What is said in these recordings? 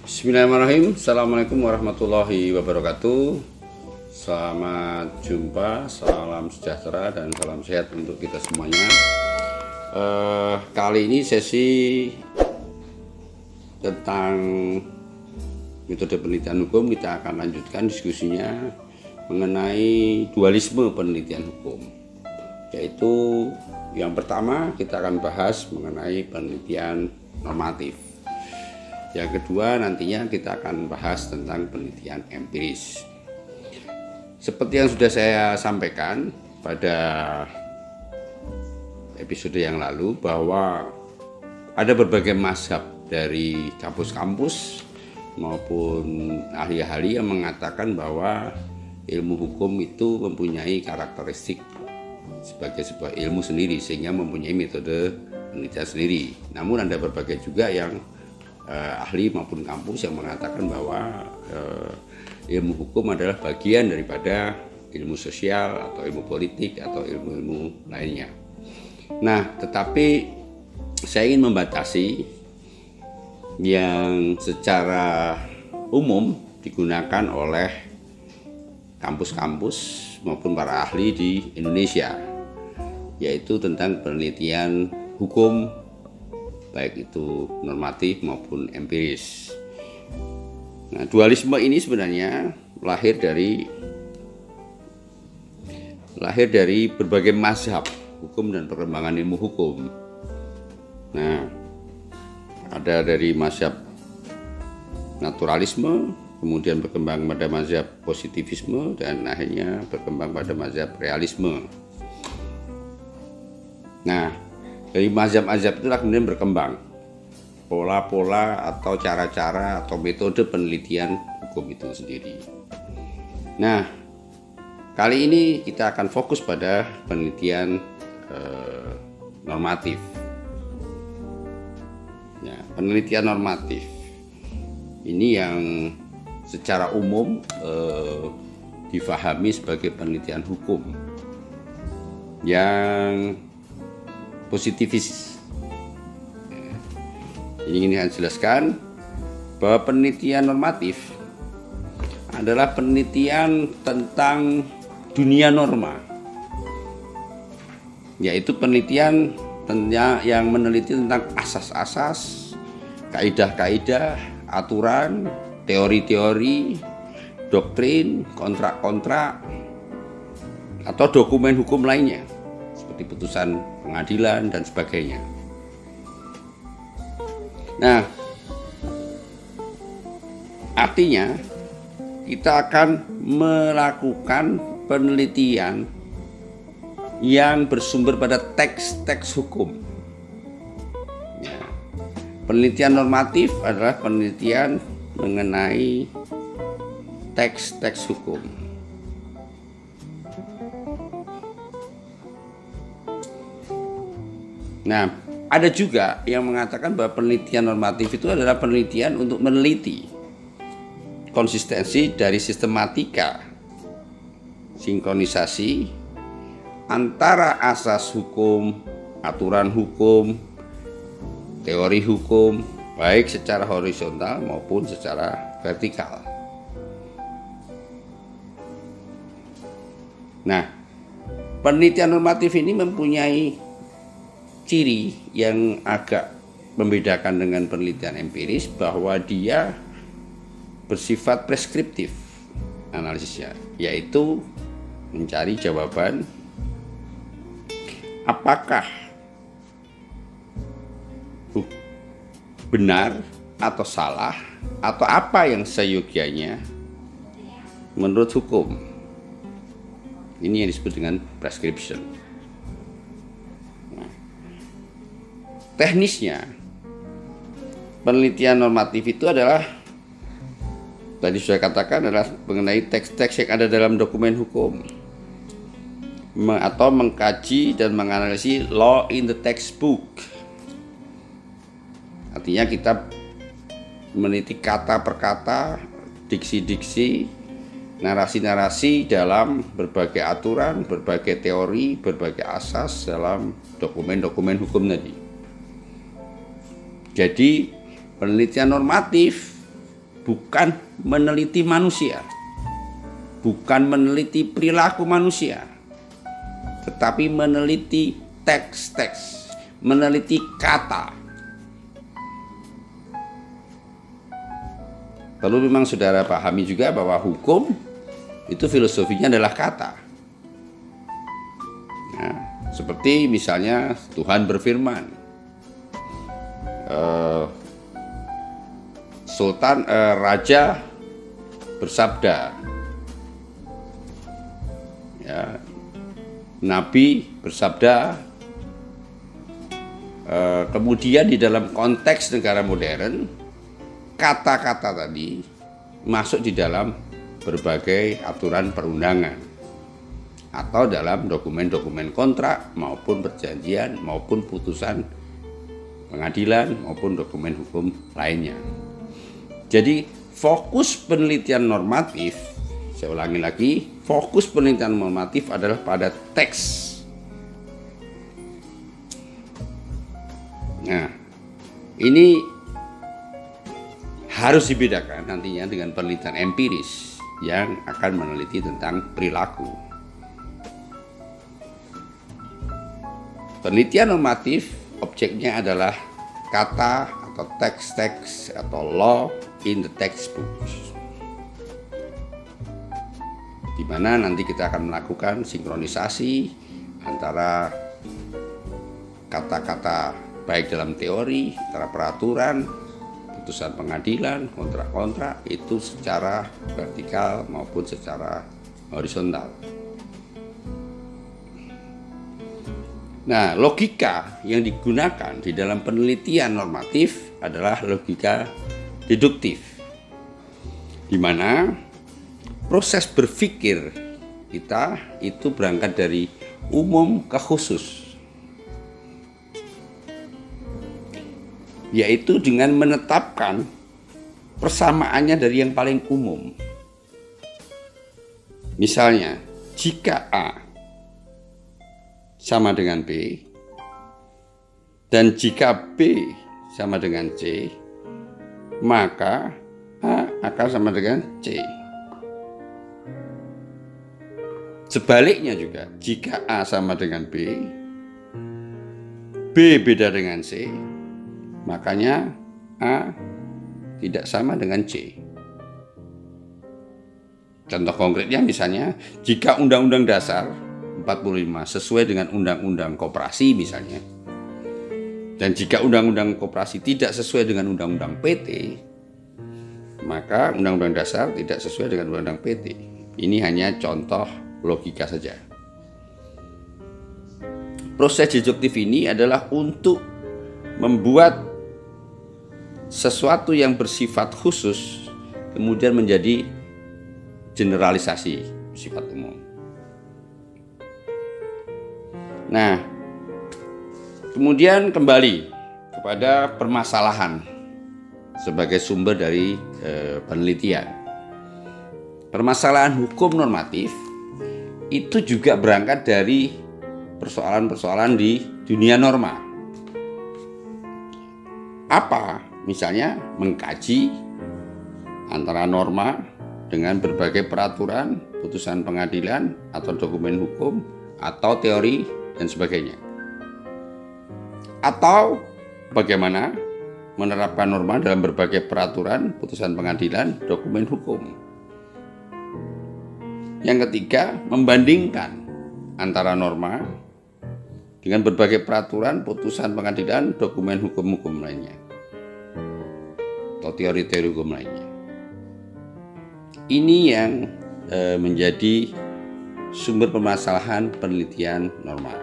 Bismillahirrahmanirrahim. Assalamualaikum warahmatullahi wabarakatuh. Selamat jumpa, salam sejahtera dan salam sehat untuk kita semuanya. Kali ini sesi tentang metode penelitian hukum, kita akan lanjutkan diskusinya mengenai dualisme penelitian hukum. Yaitu yang pertama kita akan bahas mengenai penelitian normatif. Yang kedua nantinya kita akan bahas tentang penelitian empiris. Seperti yang sudah saya sampaikan pada episode yang lalu bahwa ada berbagai mazhab dari kampus-kampus maupun ahli-ahli yang mengatakan bahwa ilmu hukum itu mempunyai karakteristik sebagai sebuah ilmu sendiri sehingga mempunyai metode penelitian sendiri. Namun ada berbagai juga yang ahli maupun kampus yang mengatakan bahwa ilmu hukum adalah bagian daripada ilmu sosial atau ilmu politik atau ilmu-ilmu lainnya. Nah, tetapi saya ingin membatasi yang secara umum digunakan oleh kampus-kampus maupun para ahli di Indonesia, yaitu tentang penelitian hukum baik itu normatif maupun empiris. Nah, dualisme ini sebenarnya lahir dari berbagai mazhab hukum dan perkembangan ilmu hukum. Nah, ada dari mazhab naturalisme, kemudian berkembang pada mazhab positivisme, dan akhirnya berkembang pada mazhab realisme. Nah, dari mazhab-mazhab itulah kemudian berkembang pola-pola atau cara-cara atau metode penelitian hukum itu sendiri. Nah, kali ini kita akan fokus pada penelitian normatif. Ya, penelitian normatif ini yang secara umum difahami sebagai penelitian hukum yang positivis. Ini ingin saya jelaskan bahwa penelitian normatif adalah penelitian tentang dunia norma, yaitu penelitian yang meneliti tentang asas-asas, kaidah-kaidah, aturan, teori-teori, doktrin, kontrak-kontrak, atau dokumen hukum lainnya seperti putusan pengadilan dan sebagainya. Nah, artinya kita akan melakukan penelitian yang bersumber pada teks-teks hukum. Ya. Penelitian normatif adalah penelitian mengenai teks-teks hukum. Nah, ada juga yang mengatakan bahwa penelitian normatif itu adalah penelitian untuk meneliti konsistensi dari sistematika sinkronisasi antara asas hukum, aturan hukum, teori hukum, baik secara horizontal maupun secara vertikal. Nah, penelitian normatif ini mempunyai ciri yang agak membedakan dengan penelitian empiris bahwa dia bersifat preskriptif analisisnya, yaitu mencari jawaban apakah benar atau salah atau apa yang seyogyanya menurut hukum. Ini yang disebut dengan prescription. Teknisnya, penelitian normatif itu adalah tadi sudah katakan adalah mengenai teks-teks yang ada dalam dokumen hukum atau mengkaji dan menganalisis law in the textbook. Artinya kita meneliti kata per kata, diksi-diksi, narasi-narasi dalam berbagai aturan, berbagai teori, berbagai asas dalam dokumen-dokumen hukum tadi. Jadi penelitian normatif bukan meneliti manusia, bukan meneliti perilaku manusia, tetapi meneliti teks-teks, meneliti kata. Perlu memang saudara pahami juga bahwa hukum itu filosofinya adalah kata. Nah, seperti misalnya Tuhan berfirman, Raja bersabda, ya, Nabi bersabda. Kemudian di dalam konteks negara modern, kata-kata tadi masuk di dalam berbagai aturan perundangan atau dalam dokumen-dokumen kontrak maupun perjanjian maupun putusan pengadilan maupun dokumen hukum lainnya. Jadi fokus penelitian normatif, saya ulangi lagi, fokus penelitian normatif adalah pada teks. Nah, ini harus dibedakan nantinya dengan penelitian empiris yang akan meneliti tentang perilaku. Penelitian normatif objeknya adalah kata atau teks-teks atau law in the textbook, di mana nanti kita akan melakukan sinkronisasi antara kata-kata baik dalam teori, antara peraturan, putusan pengadilan, kontrak-kontrak itu secara vertikal maupun secara horizontal. Nah, logika yang digunakan di dalam penelitian normatif adalah logika deduktif, di mana proses berpikir kita itu berangkat dari umum ke khusus, yaitu dengan menetapkan persamaannya dari yang paling umum. Misalnya, jika A sama dengan B dan jika B sama dengan C, maka A akan sama dengan C. Sebaliknya juga, jika A sama dengan B, B beda dengan C, makanya A tidak sama dengan C. Contoh konkretnya misalnya, jika Undang-Undang Dasar 45 sesuai dengan Undang-Undang Koperasi misalnya, dan jika Undang-Undang Koperasi tidak sesuai dengan Undang-Undang PT, maka Undang-Undang Dasar tidak sesuai dengan Undang-Undang PT. Ini hanya contoh logika saja. Proses deduktif ini adalah untuk membuat sesuatu yang bersifat khusus kemudian menjadi generalisasi sifat umum. Nah, kemudian kembali kepada permasalahan sebagai sumber dari penelitian. Permasalahan hukum normatif itu juga berangkat dari persoalan-persoalan di dunia norma. Apa? Misalnya mengkaji antara norma dengan berbagai peraturan, putusan pengadilan atau dokumen hukum atau teori dan sebagainya. Atau bagaimana menerapkan norma dalam berbagai peraturan, putusan pengadilan, dokumen hukum. Yang ketiga, membandingkan antara norma dengan berbagai peraturan, putusan pengadilan, dokumen hukum-hukum lainnya, atau teori-teori hukum lainnya. Ini yang menjadi sumber permasalahan penelitian norma,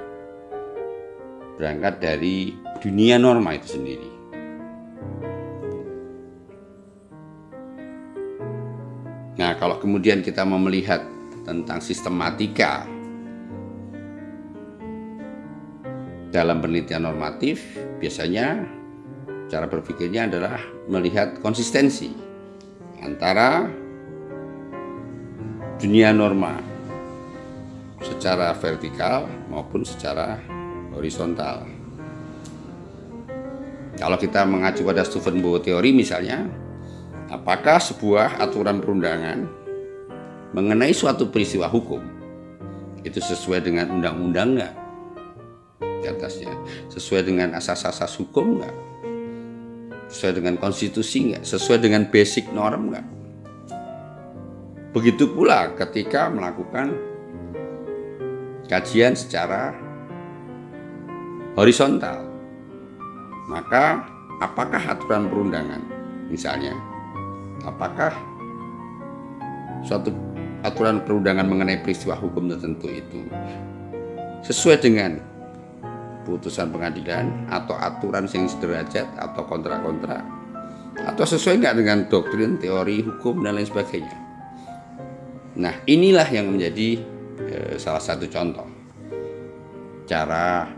berangkat dari dunia norma itu sendiri. Nah, kalau kemudian kita mau melihat tentang sistematika dalam penelitian normatif, biasanya cara berpikirnya adalah melihat konsistensi antara dunia norma secara vertikal maupun secara horizontal. Kalau kita mengacu pada Stephen Bow teori misalnya, apakah sebuah aturan perundangan mengenai suatu peristiwa hukum itu sesuai dengan undang-undang nggak di atasnya, sesuai dengan asas-asas hukum nggak, sesuai dengan konstitusi nggak, sesuai dengan basic norm nggak. Begitu pula ketika melakukan kajian secara horizontal, maka apakah aturan perundangan misalnya, apakah suatu aturan perundangan mengenai peristiwa hukum tertentu itu sesuai dengan putusan pengadilan atau aturan yang sederajat atau kontra-kontra, atau sesuai nggak dengan doktrin, teori hukum dan lain sebagainya. Nah, inilah yang menjadi salah satu contoh cara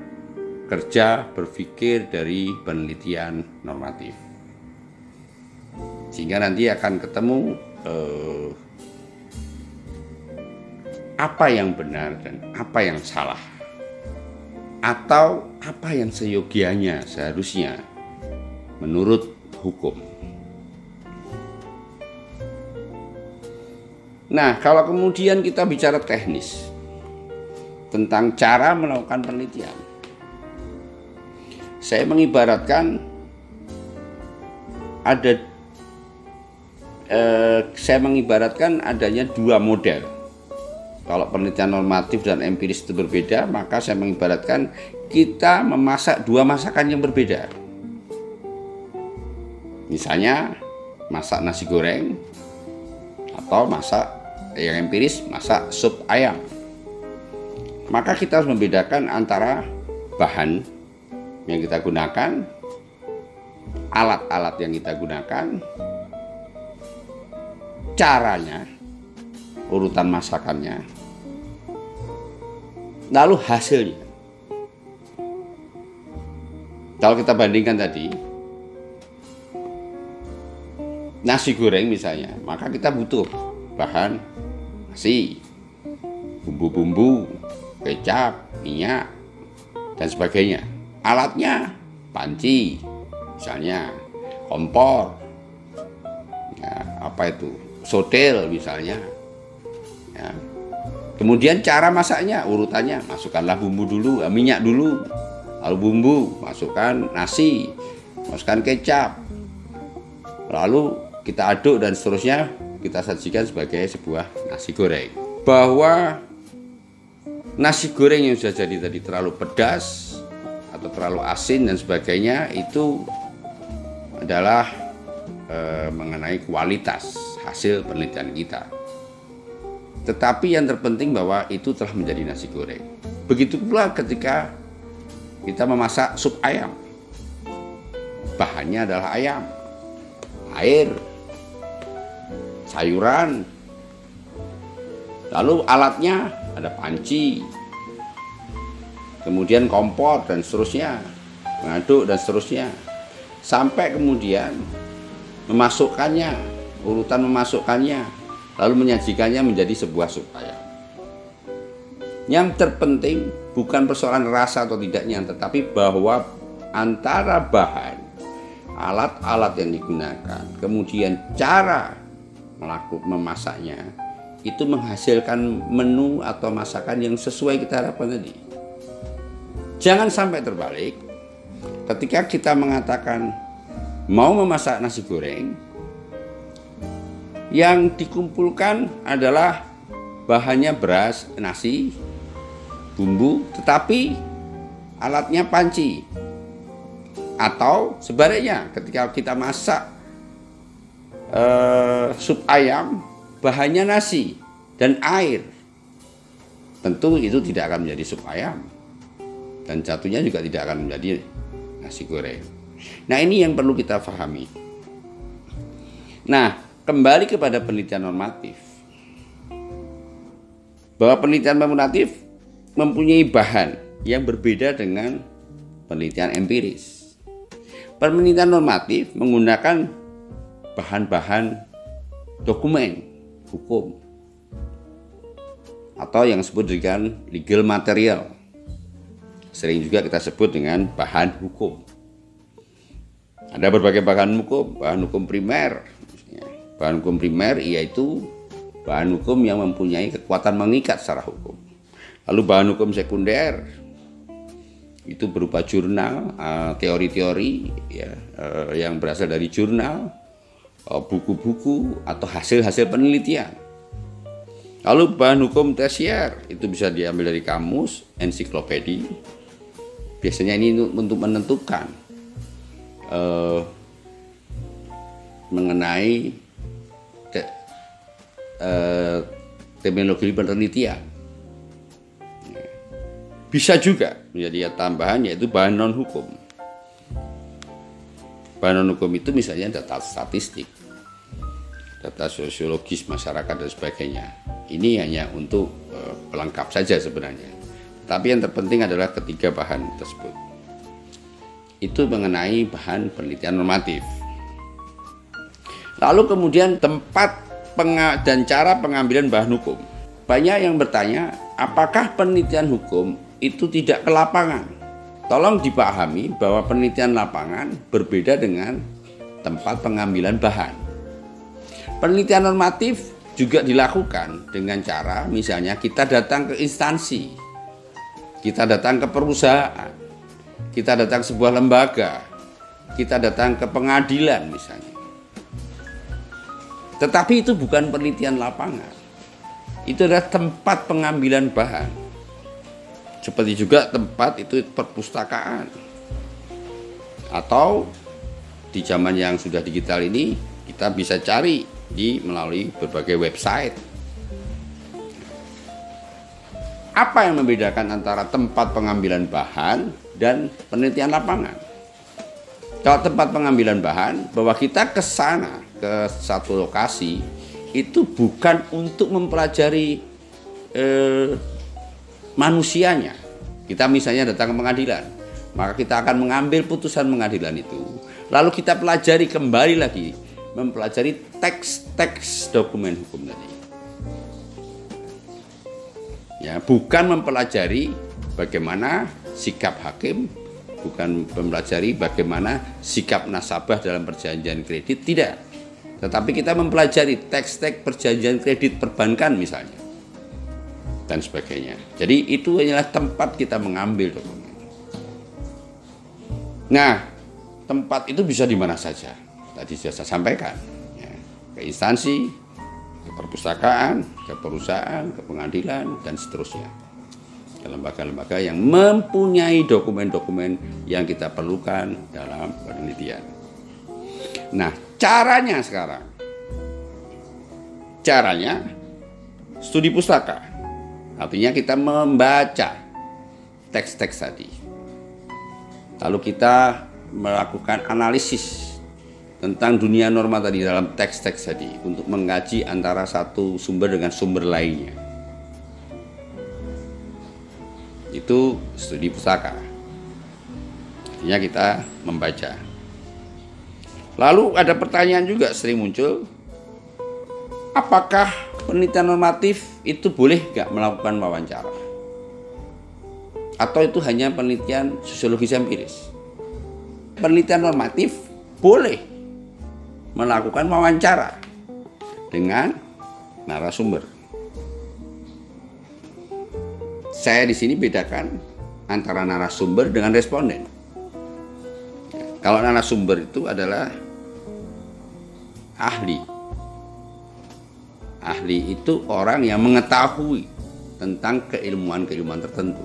kerja berpikir dari penelitian normatif, sehingga nanti akan ketemu apa yang benar dan apa yang salah, atau apa yang seyogianya seharusnya menurut hukum. Nah, kalau kemudian kita bicara teknis tentang cara melakukan penelitian, saya mengibaratkan adanya dua model. Kalau penelitian normatif dan empiris itu berbeda, maka saya mengibaratkan kita memasak dua masakan yang berbeda. Misalnya masak nasi goreng, atau masak yang empiris, masak sup ayam. Maka kita harus membedakan antara bahan yang kita gunakan, alat-alat yang kita gunakan, caranya, urutan masakannya, lalu hasilnya. Kalau kita bandingkan tadi nasi goreng misalnya, maka kita butuh bahan nasi, bumbu-bumbu, kecap, minyak, dan sebagainya. Alatnya panci, misalnya kompor, ya, sotel misalnya. Ya. Kemudian cara masaknya, urutannya, masukkanlah bumbu dulu, minyak dulu, lalu bumbu, masukkan nasi, masukkan kecap, lalu kita aduk dan seterusnya kita sajikan sebagai sebuah nasi goreng. Bahwa nasi goreng yang sudah jadi tadi terlalu pedas atau terlalu asin dan sebagainya itu adalah mengenai kualitas hasil penelitian kita. Tetapi yang terpenting bahwa itu telah menjadi nasi goreng. Begitu pula ketika kita memasak sup ayam. Bahannya adalah ayam, air, sayuran, lalu alatnya ada panci, kemudian kompor dan seterusnya, mengaduk dan seterusnya, sampai kemudian memasukkannya, urutan memasukkannya, lalu menyajikannya menjadi sebuah sup ayam. Yang terpenting bukan persoalan rasa atau tidaknya, tetapi bahwa antara bahan, alat-alat yang digunakan, kemudian cara memasaknya, itu menghasilkan menu atau masakan yang sesuai kita harapkan tadi. Jangan sampai terbalik, ketika kita mengatakan mau memasak nasi goreng, yang dikumpulkan adalah bahannya beras, nasi, bumbu, tetapi alatnya panci. Atau sebaliknya, ketika kita masak sup ayam, bahannya nasi dan air, tentu itu tidak akan menjadi sup ayam, dan jatuhnya juga tidak akan menjadi nasi goreng. Nah, ini yang perlu kita pahami. Nah, kembali kepada penelitian normatif, bahwa penelitian normatif mempunyai bahan yang berbeda dengan penelitian empiris. Penelitian normatif menggunakan bahan-bahan dokumen hukum atau yang disebut dengan legal material. Sering juga kita sebut dengan bahan hukum. Ada berbagai bahan hukum primer, Bahan hukum primer yaitu bahan hukum yang mempunyai kekuatan mengikat secara hukum. Lalu bahan hukum sekunder itu berupa jurnal, teori-teori ya, yang berasal dari jurnal, buku-buku atau hasil-hasil penelitian. Lalu bahan hukum tersier itu bisa diambil dari kamus, ensiklopedi. Biasanya ini untuk menentukan mengenai terminologi penelitian. Bisa juga menjadi tambahan yaitu bahan non hukum. Bahan non hukum itu misalnya data statistik, data sosiologis masyarakat dan sebagainya. Ini hanya untuk pelengkap saja sebenarnya. Tapi yang terpenting adalah ketiga bahan tersebut. Itu mengenai bahan penelitian normatif. Lalu kemudian tempat dan cara pengambilan bahan hukum. Banyak yang bertanya, apakah penelitian hukum itu tidak ke lapangan? Tolong dipahami bahwa penelitian lapangan berbeda dengan tempat pengambilan bahan. Penelitian normatif juga dilakukan dengan cara misalnya kita datang ke instansi, kita datang ke perusahaan, kita datang ke sebuah lembaga, kita datang ke pengadilan misalnya. Tetapi itu bukan penelitian lapangan. Itu adalah tempat pengambilan bahan. Seperti juga tempat itu perpustakaan. Atau di zaman yang sudah digital ini kita bisa cari melalui berbagai website. Apa yang membedakan antara tempat pengambilan bahan dan penelitian lapangan? Kalau tempat pengambilan bahan, bahwa kita ke sana, ke satu lokasi, itu bukan untuk mempelajari manusianya. Kita misalnya datang ke pengadilan, maka kita akan mengambil putusan pengadilan itu. Lalu kita pelajari kembali lagi, mempelajari teks-teks dokumen hukum tadi. Ya, bukan mempelajari bagaimana sikap hakim, bukan mempelajari bagaimana sikap nasabah dalam perjanjian kredit, tidak. Tetapi kita mempelajari teks-teks perjanjian kredit perbankan misalnya, dan sebagainya. Jadi itu adalah tempat kita mengambil dokumen. Nah, tempat itu bisa di mana saja. Tadi sudah saya sampaikan, ya, ke instansi, ke perpustakaan, ke perusahaan, ke pengadilan, dan seterusnya. Ke lembaga-lembaga yang mempunyai dokumen-dokumen yang kita perlukan dalam penelitian. Nah, caranya sekarang. Caranya studi pustaka. Artinya kita membaca teks-teks tadi. Lalu kita melakukan analisis tentang dunia norma tadi dalam teks-teks tadi untuk mengkaji antara satu sumber dengan sumber lainnya. Itu studi pustaka. Artinya kita membaca. Lalu ada pertanyaan juga sering muncul, apakah penelitian normatif itu boleh nggak melakukan wawancara? Atau itu hanya penelitian sosiologis empiris? Penelitian normatif boleh melakukan wawancara dengan narasumber. Saya di sini bedakan antara narasumber dengan responden. Kalau narasumber itu adalah ahli. Ahli itu orang yang mengetahui tentang keilmuan-keilmuan tertentu.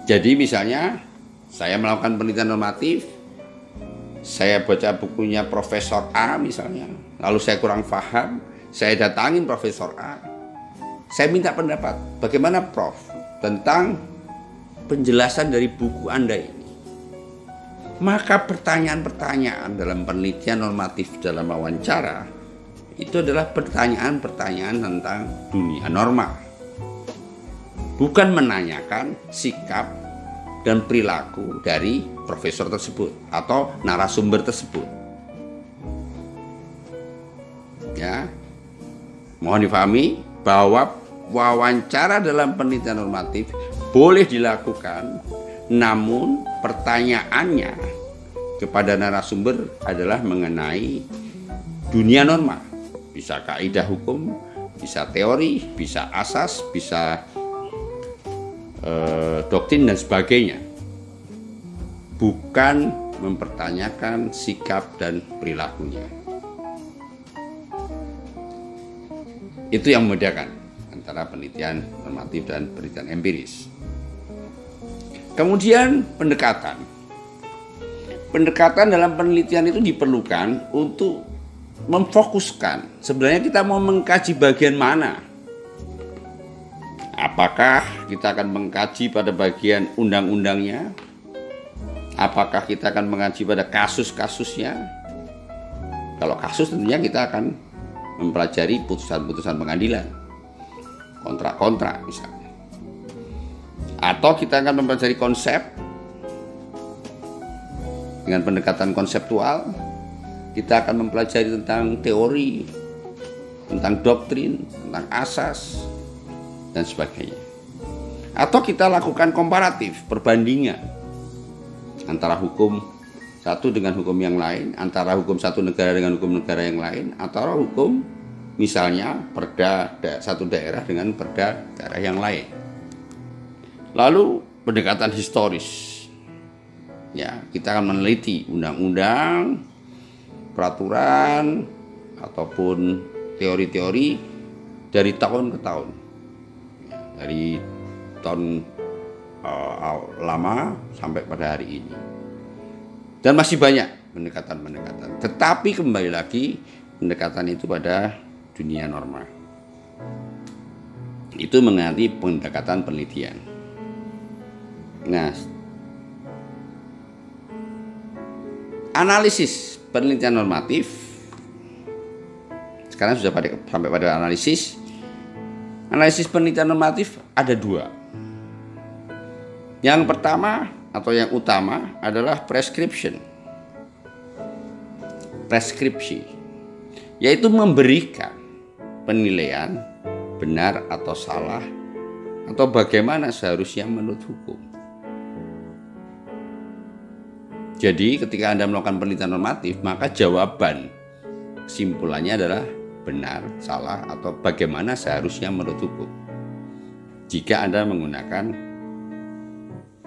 Jadi misalnya saya melakukan penelitian normatif, saya baca bukunya Profesor A misalnya, lalu saya kurang paham, saya datangin Profesor A. Saya minta pendapat, bagaimana Prof tentang penjelasan dari buku Anda ini? Maka pertanyaan-pertanyaan dalam penelitian normatif dalam wawancara itu adalah pertanyaan-pertanyaan tentang dunia norma. Bukan menanyakan sikap dan perilaku dari profesor tersebut atau narasumber tersebut. Ya. Mohon difahami bahwa wawancara dalam penelitian normatif boleh dilakukan, namun pertanyaannya kepada narasumber adalah mengenai dunia norma, bisa kaidah hukum, bisa teori, bisa asas, bisa doktrin dan sebagainya, bukan mempertanyakan sikap dan perilakunya. Itu yang membedakan antara penelitian normatif dan penelitian empiris. Kemudian pendekatan. Pendekatan dalam penelitian itu diperlukan untuk memfokuskan. Sebenarnya kita mau mengkaji bagian mana? Apakah kita akan mengkaji pada bagian undang-undangnya? Apakah kita akan mengaji pada kasus-kasusnya? Kalau kasus tentunya kita akan mempelajari putusan-putusan pengadilan, kontrak-kontrak misalnya. Atau kita akan mempelajari konsep dengan pendekatan konseptual. Kita akan mempelajari tentang teori, tentang doktrin, tentang asas, dan sebagainya. Atau kita lakukan komparatif, perbandingan antara hukum satu dengan hukum yang lain, antara hukum satu negara dengan hukum negara yang lain, atau hukum misalnya perda satu daerah dengan perda daerah yang lain. Lalu pendekatan historis. Ya, kita akan meneliti undang-undang, peraturan, ataupun teori-teori dari tahun ke tahun. Dari tahun lama sampai pada hari ini. Dan masih banyak pendekatan-pendekatan. Tetapi kembali lagi pendekatan itu pada dunia norma. Itu mengenai pendekatan penelitian. Nah, analisis penelitian normatif sekarang sudah sampai pada analisis. Analisis penelitian normatif ada dua. Yang pertama atau yang utama adalah prescription. Preskripsi, yaitu memberikan penilaian benar atau salah atau bagaimana seharusnya menurut hukum. Jadi ketika Anda melakukan penelitian normatif, maka jawaban kesimpulannya adalah benar, salah, atau bagaimana seharusnya menurut hukum. Jika Anda menggunakan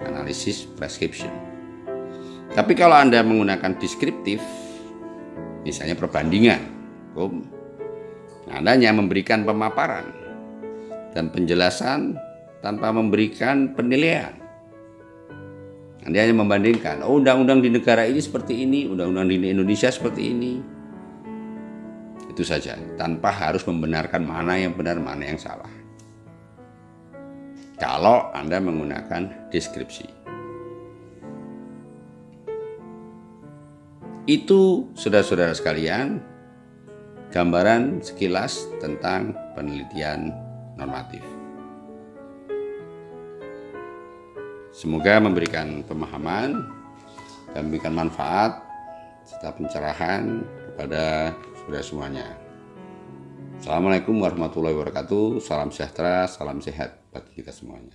analisis prescription. Tapi kalau Anda menggunakan deskriptif, misalnya perbandingan hukum, Anda hanya memberikan pemaparan dan penjelasan tanpa memberikan penilaian. Anda hanya membandingkan, oh undang-undang di negara ini seperti ini, undang-undang di Indonesia seperti ini. Itu saja, tanpa harus membenarkan mana yang benar, mana yang salah. Kalau Anda menggunakan deskripsi. Itu, saudara-saudara sekalian, gambaran sekilas tentang penelitian normatif. Semoga memberikan pemahaman dan memberikan manfaat serta pencerahan kepada saudara semuanya. Assalamualaikum warahmatullahi wabarakatuh. Salam sejahtera, salam sehat bagi kita semuanya.